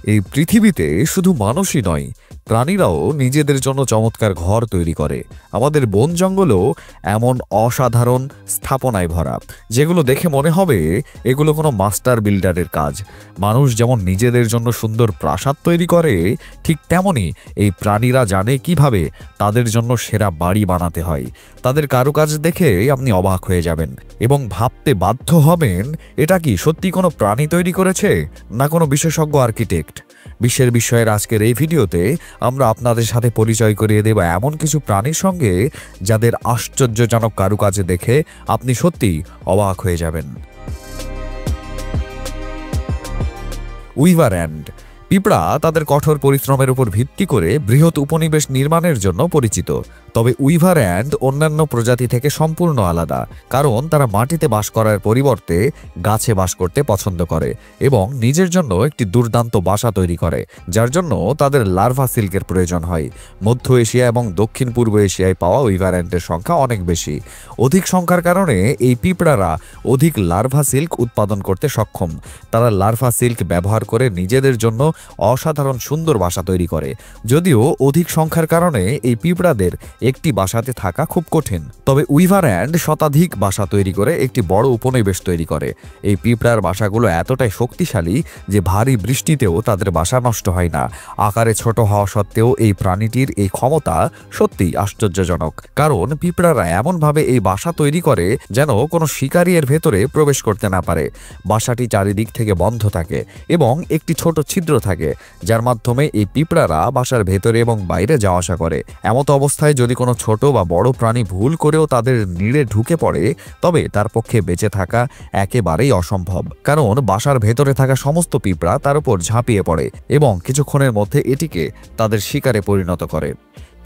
এই পৃথিবীতে শুধু মানুষই নয়, প্রাণীরাও নিজেদের জন্য চমৎকার ঘর তৈরি করে। আমাদের বন জঙ্গলও এমন অসাধারণ স্থাপনায় ভরা, যেগুলো দেখে মনে হবে এগুলো কোনো মাস্টার বিল্ডারের কাজ। মানুষ যেমন নিজেদের জন্য সুন্দর প্রাসাদ তৈরি করে, ঠিক তেমনই এই প্রাণীরা জানে কিভাবে তাদের জন্য সেরা বাড়ি বানাতে হয়। তাদের কারুকাজ দেখে আপনি অবাক হয়ে যাবেন এবং ভাবতে বাধ্য হবেন, এটা কি সত্যি কোনো প্রাণী তৈরি করেছে, না কোনো বিশেষজ্ঞ আর্কিটেক্ট। বিশ্বের বিস্ময়ের আজকের এই ভিডিওতে আমরা আপনাদের সাথে পরিচয় করিয়ে দেব এমন কিছু প্রাণীর সঙ্গে যাদের আশ্চর্যজনক কারুকাজ দেখে আপনি সত্যিই অবাক হয়ে যাবেন। Weaver ant. পিঁপড়া তাদের কঠোর পরিশ্রমের উপর ভিত্তি করে বৃহৎ উপনিবেশ নির্মাণের জন্য পরিচিত। তবে উইভার অ্যান্ট অন্যান্য প্রজাতি থেকে সম্পূর্ণ আলাদা, কারণ তারা মাটিতে বাস করার পরিবর্তে গাছে বাস করতে পছন্দ করে এবং নিজের জন্য একটি দুর্দান্ত বাসা তৈরি করে, যার জন্য তাদের লার্ভা সিল্কের প্রয়োজন হয়। মধ্য এশিয়া এবং দক্ষিণ পূর্ব এশিয়ায় পাওয়া উইভার অ্যান্টের সংখ্যা অনেক বেশি। অধিক সংখ্যার কারণে এই পিঁপড়ারা অধিক লার্ভা সিল্ক উৎপাদন করতে সক্ষম। তারা লার্ভা সিল্ক ব্যবহার করে নিজেদের জন্য অসাধারণ সুন্দর বাসা তৈরি করে। যদিও অধিক সংখ্যার কারণে এই পিঁপড়াদের একটি বাসাতে থাকা খুব কঠিন, তবে উইভার অ্যান্ট শতাধিক বাসা তৈরি করে একটি বড় উপনিবেশ তৈরি করে। এই পিঁপড়ার বাসাগুলো এতটাই শক্তিশালী যে ভারী বৃষ্টিতেও তাদের বাসা নষ্ট হয় না। আকারে ছোট হওয়া সত্ত্বেও এই প্রাণীটির এই ক্ষমতা সত্যিই আশ্চর্যজনক, কারণ পিঁপড়ারা এমনভাবে এই বাসা তৈরি করে যেন কোনো শিকারী এর ভেতরে প্রবেশ করতে না পারে। বাসাটি চারিদিক থেকে বন্ধ থাকে এবং একটি ছোট ছিদ্র থাকে, যার মাধ্যমে এই পিঁপড়ারা বাসার ভেতরে এবং বাইরে যাওয়া আসা করে। এমত অবস্থায় যদি কোনো ছোট বা বড় প্রাণী ভুল করেও তাদের নিড়ে ঢুকে পড়ে, তবে তার পক্ষে বেঁচে থাকা একেবারেই অসম্ভব, কারণ বাসার ভেতরে থাকা সমস্ত পিঁপড়া তার উপর ঝাঁপিয়ে পড়ে এবং কিছুক্ষণের মধ্যে এটিকে তাদের শিকারে পরিণত করে।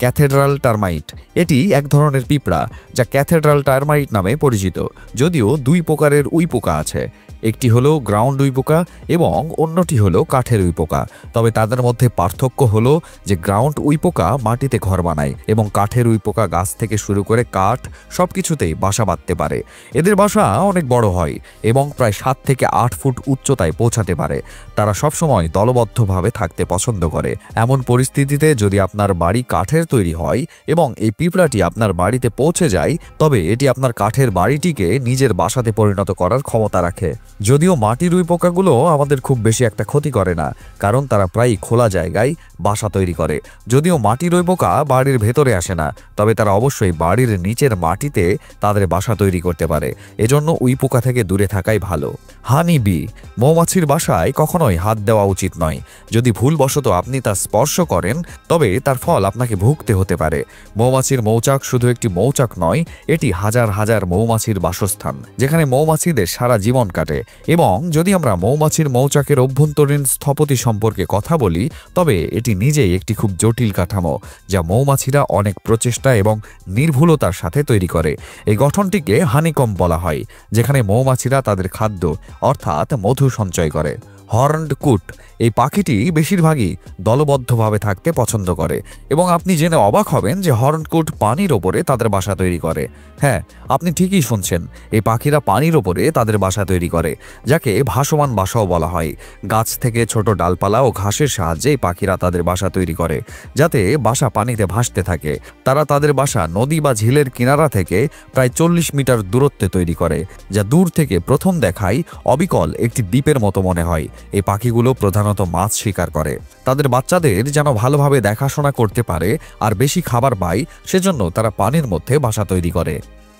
Cathedral termite. এটি এক ধরনের পিঁপড়া যা ক্যাথেড্রাল টার্মাইট নামে পরিচিত। যদিও দুই প্রকারের উইপোকা আছে, একটি হলো গ্রাউন্ড উইপোকা এবং অন্যটি হলো কাঠের উইপোকা। তবে তাদের মধ্যে পার্থক্য হলো যে গ্রাউন্ড উইপোকা মাটিতে ঘর বানায় এবং কাঠের উইপোকা গাছ থেকে শুরু করে কাঠ সবকিছুতেই বাসা বাঁধতে পারে। এদের বাসা অনেক বড় হয় এবং প্রায় 7 থেকে 8 ফুট উচ্চতায় পৌঁছাতে পারে। তারা সবসময় দলবদ্ধভাবে থাকতে পছন্দ করে। এমন পরিস্থিতিতে যদি আপনার বাড়ি কাঠের তৈরি হয় এবং এই পিঁপড়াটি আপনার বাড়িতে পৌঁছে যায়, তবে এটি আপনার কাঠের বাড়িটিকে নিজের বাসাতে পরিণত করার ক্ষমতা রাখে। যদিও মাটির উইপোকাগুলো আমাদের খুব বেশি একটা ক্ষতি করে না, কারণ তারা প্রায়ই খোলা জায়গায় বাসা তৈরি করে। যদিও মাটির উইপোকা বাড়ির ভেতরে আসে না, তবে তারা অবশ্যই বাড়ির নিচের মাটিতে তাদের বাসা তৈরি করতে পারে। এজন্য উইপোকা থেকে দূরে থাকাই ভালো। হানি বি। মৌমাছির বাসায় কখনোই হাত দেওয়া উচিত নয়। যদি ভুলবশত আপনি তা স্পর্শ করেন, তবে তার ফল আপনাকে ভুগতে হতে পারে। মৌমাছির মৌচাক শুধু একটি মৌচাক নয়, এটি হাজার হাজার মৌমাছির বাসস্থান, যেখানে মৌমাছিদের সারা জীবন কাটে। এবং যদি আমরা মৌমাছির মৌচাকের অভ্যন্তরীণ স্থপতি সম্পর্কে কথা বলি, তবে এটি নিজেই একটি খুব জটিল কাঠামো, যা মৌমাছিরা অনেক প্রচেষ্টা এবং নির্ভুলতার সাথে তৈরি করে। এই গঠনটিকে হানিকম্ব বলা হয়, যেখানে মৌমাছিরা তাদের খাদ্য অর্থাৎ মধু সঞ্চয় করে। হর্নড কুট। এই পাখিটি বেশিরভাগই দলবদ্ধভাবে থাকতে পছন্দ করে এবং আপনি জেনে অবাক হবেন যে হর্নড কুট পানির ওপরে তাদের বাসা তৈরি করে। হ্যাঁ, আপনি ঠিকই শুনছেন, এই পাখিরা পানির ওপরে তাদের বাসা তৈরি করে, যাকে ভাসমান বাসাও বলা হয়। গাছ থেকে ছোট ডালপালা ও ঘাসের সাহায্যে এই পাখিরা তাদের বাসা তৈরি করে, যাতে বাসা পানিতে ভাসতে থাকে। তারা তাদের বাসা নদী বা ঝিলের কিনারা থেকে প্রায় 40 মিটার দূরত্বে তৈরি করে, যা দূর থেকে প্রথম দেখায় অবিকল একটি দ্বীপের মতো মনে হয়। এই পাখিগুলো প্রধানত মাছ শিকার করে। তাদের বাচ্চাদের যেন ভালোভাবে দেখাশোনা করতে পারে আর বেশি খাবার পায়, সেজন্য তারা পানির মধ্যে বাসা তৈরি করে।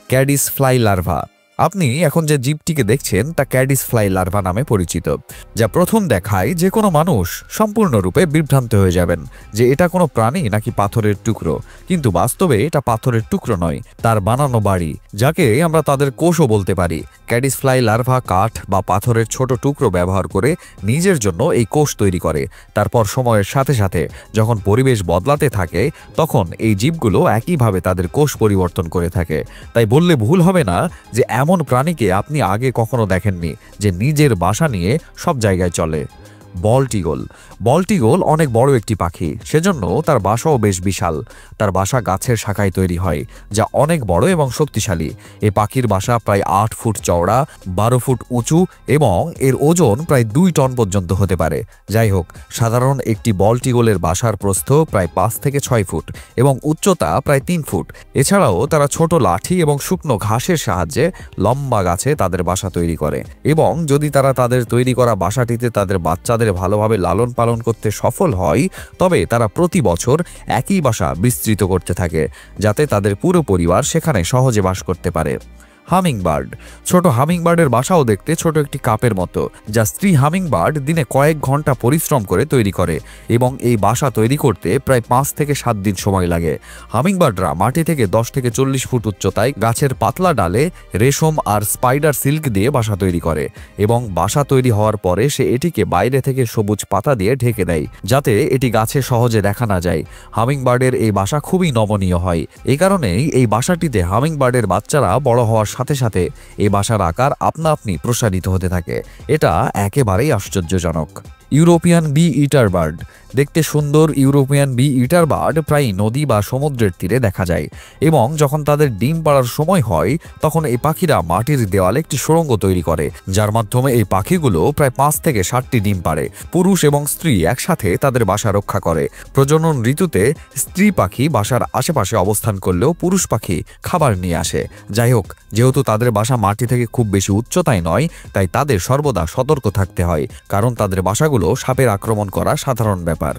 ক্যাডিস ফ্লাই লার্ভা। আপনি এখন যে জীবটিকে দেখছেন তা ক্যাডিস ফ্লাই লার্ভা নামে পরিচিত, যা প্রথম দেখায় যে কোনো মানুষ সম্পূর্ণরূপে বিভ্রান্ত হয়ে যাবেন যে এটা কোনো প্রাণী নাকি পাথরের টুকরো। কিন্তু বাস্তবে এটা পাথরের টুকরো নয়, তার বানানো বাড়ি, যাকে আমরা তাদের কোষও বলতে পারি। ক্যাডিস ফ্লাই লার্ভা কাঠ বা পাথরের ছোট টুকরো ব্যবহার করে নিজের জন্য এই কোষ তৈরি করে। তারপর সময়ের সাথে সাথে যখন পরিবেশ বদলাতে থাকে, তখন এই জীবগুলো একইভাবে তাদের কোষ পরিবর্তন করে থাকে। তাই বললে ভুল হবে না যে এমন প্রাণীকে আপনি আগে কখনো দেখেননি যে নিজের বাসা নিয়ে সব জায়গায় চলে। Bolt eagle. বল্ট ঈগল অনেক বড় একটি পাখি, সেজন্য তার বাসাও বেশ বিশাল। তার বাসা গাছের শাখায় তৈরি হয়, যা অনেক বড় এবং শক্তিশালী। এ পাখির বাসা প্রায় 8 ফুট চওড়া, 12 ফুট উঁচু এবং এর ওজন প্রায় 2 টন পর্যন্ত হতে পারে। যাই হোক, সাধারণ একটি বল্ট ঈগলের বাসার প্রস্থ প্রায় 5 থেকে 6 ফুট এবং উচ্চতা প্রায় 3 ফুট। এছাড়াও তারা ছোট লাঠি এবং শুকনো ঘাসের সাহায্যে লম্বা গাছে তাদের বাসা তৈরি করে, এবং যদি তারা তাদের তৈরি করা বাসাটিতে তাদের বাচ্চাদের ভালোভাবে লালন পালন করতে সফল হয়, তবে তারা প্রতি বছর একই বাসা বিস্তৃত করতে থাকে, যাতে তাদের পুরো পরিবার সেখানে সহজে বাস করতে পারে। হামিংবার্ড। ছোট হামিংবার্ডের বাসাও দেখতে ছোট একটি কাপের মতো, যা স্ত্রী হামিংবার্ড দিনে কয়েক ঘন্টা পরিশ্রম করে তৈরি করে, এবং এই বাসা তৈরি করতে প্রায় 5 থেকে 7 দিন সময় লাগে। হামিংবার্ডরা মাটি থেকে 10 থেকে 40 ফুট উচ্চতায় গাছের পাতলা ডালে রেশম আর স্পাইডার সিল্ক দিয়ে বাসা তৈরি করে, এবং বাসা তৈরি হওয়ার পরে সে এটিকে বাইরে থেকে সবুজ পাতা দিয়ে ঢেকে দেয়, যাতে এটি গাছে সহজে দেখা না যায়। হামিংবার্ডের এই বাসা খুবই নমনীয় হয়। এই কারণেই এই বাসাটিতে হামিংবার্ডের বাচ্চারা বড় হওয়ার সাথে সাথে এই বাসার আকার আপনা আপনি প্রসারিত হতে থাকে। এটা একেবারেই আশ্চর্যজনক। ইউরোপিয়ান বি ইটার বার্ড। দেখতে সুন্দর ইউরোপিয়ান বি ইটার বার্ড প্রায় নদী বা সমুদ্রের তীরে দেখা যায়, এবং যখন তাদের ডিম পাড়ার সময় হয় তখন এই পাখিরা মাটির দেওয়ালে একটি সুড়ঙ্গ তৈরি করে, যার মাধ্যমে এই পাখিগুলো প্রায় 5 থেকে 7টি ডিম পাড়ে। পুরুষ এবং স্ত্রী একসাথে তাদের বাসা রক্ষা করে। প্রজনন ঋতুতে স্ত্রী পাখি বাসার আশেপাশে অবস্থান করলেও পুরুষ পাখি খাবার নিয়ে আসে। যাই হোক, যেহেতু তাদের বাসা মাটি থেকে খুব বেশি উচ্চতায় নয়, তাই তাদের সর্বদা সতর্ক থাকতে হয়, কারণ তাদের বাসাগুলো সাপের আক্রমণ করা সাধারণ ব্যাপার।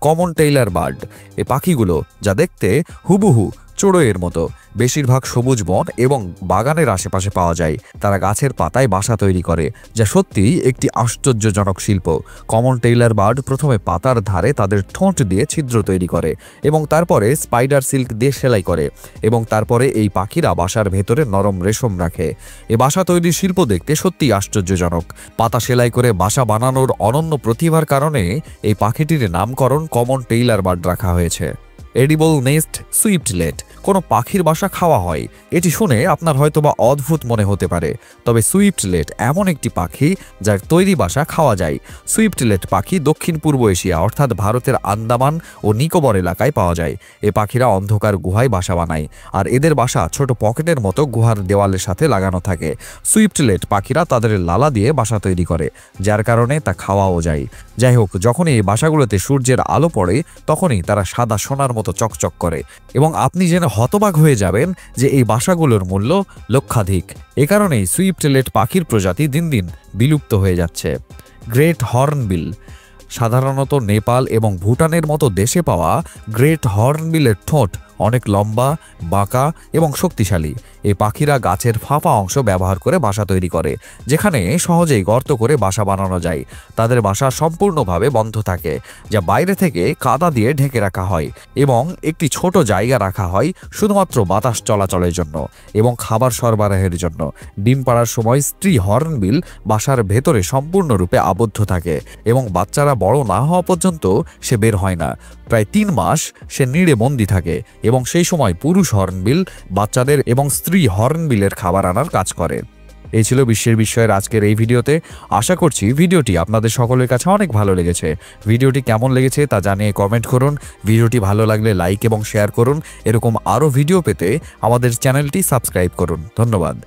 Common Taylor bird. এই পাখিগুলো, যা দেখতে হুবহু চড়ুইয়ের মতো, বেশিরভাগ সবুজ বন এবং বাগানের আশেপাশে পাওয়া যায়। তারা গাছের পাতায় বাসা তৈরি করে, যা সত্যিই একটি আশ্চর্যজনক শিল্প। কমন টেইলার বার্ড প্রথমে পাতার ধারে তাদের ঠোঁট দিয়ে ছিদ্র তৈরি করে, এবং তারপরে স্পাইডার সিল্ক দিয়ে সেলাই করে, এবং তারপরে এই পাখিরা বাসার ভেতরে নরম রেশম রাখে। এ বাসা তৈরির শিল্প দেখতে সত্যিই আশ্চর্যজনক। পাতা সেলাই করে বাসা বানানোর অনন্য প্রতিভার কারণে এই পাখিটির নামকরণ কমন টেইলার বার্ড রাখা হয়েছে। Edible nest swiftlet. কোনো পাখির বাসা খাওয়া হয়, এটি শুনে আপনার হয়তোবা অদ্ভুত মনে হতে পারে, তবে সুইফটলেট এমন একটি পাখি যার তৈরি বাসা খাওয়া যায়। সুইফটলেট পাখি দক্ষিণ পূর্ব এশিয়া অর্থাৎ ভারতের আন্দামান ও নিকোবর এলাকায় পাওয়া যায়। এ পাখিরা অন্ধকার গুহায় বাসা বানায়, আর এদের বাসা ছোট পকেটের মতো গুহার দেওয়ালের সাথে লাগানো থাকে। সুইফটলেট পাখিরা তাদের লালা দিয়ে বাসা তৈরি করে, যার কারণে তা খাওয়াও যায়। যাই হোক, যখনই এই বাসাগুলোতে সূর্যের আলো পড়ে তখনই তারা সাদা সোনার মতো চকচক করে, এবং আপনি জেনে হতবাক হয়ে যাবেন যে এই বাসাগুলোর মূল্য লক্ষাধিক। এ কারণেই সুইফটলেট পাখির প্রজাতি দিন দিন বিলুপ্ত হয়ে যাচ্ছে। Great hornbill. সাধারণত নেপাল এবং ভুটানের মতো দেশে পাওয়া গ্রেট হর্নবিলের ঠোঁট অনেক লম্বা, বাঁকা এবং শক্তিশালী। এই পাখিরা গাছের ফাঁপা অংশ ব্যবহার করে বাসা তৈরি করে, যেখানে সহজেই গর্ত করে বাসা বানানো যায়। তাদের বাসা সম্পূর্ণভাবে বন্ধ থাকে, যা বাইরে থেকে কাদা দিয়ে ঢেকে রাখা হয়, এবং একটি ছোট জায়গা রাখা হয় শুধুমাত্র বাতাস চলাচলের জন্য এবং খাবার সরবরাহের জন্য। ডিম পাড়ার সময় স্ত্রী হর্নবিল বাসার ভেতরে সম্পূর্ণরূপে আবদ্ধ থাকে, এবং বাচ্চারা বড় না হওয়া পর্যন্ত সে বের হয় না। প্রায় 3 মাস সে নিড়ে বন্দি থাকে, এবং সেই সময় পুরুষ হর্নবিল বাচ্চাদের এবং স্ত্রী হর্নবিলের খাবার আনার কাজ করে। এই ছিল বিশ্বের বিস্ময়ের আজকের এই ভিডিওতে। আশা করছি ভিডিওটি আপনাদের সকলের কাছে অনেক ভালো লেগেছে। ভিডিওটি কেমন লেগেছে তা জানিয়ে কমেন্ট করুন। ভিডিওটি ভালো লাগলে লাইক এবং শেয়ার করুন। এরকম আরও ভিডিও পেতে আমাদের চ্যানেলটি সাবস্ক্রাইব করুন। ধন্যবাদ।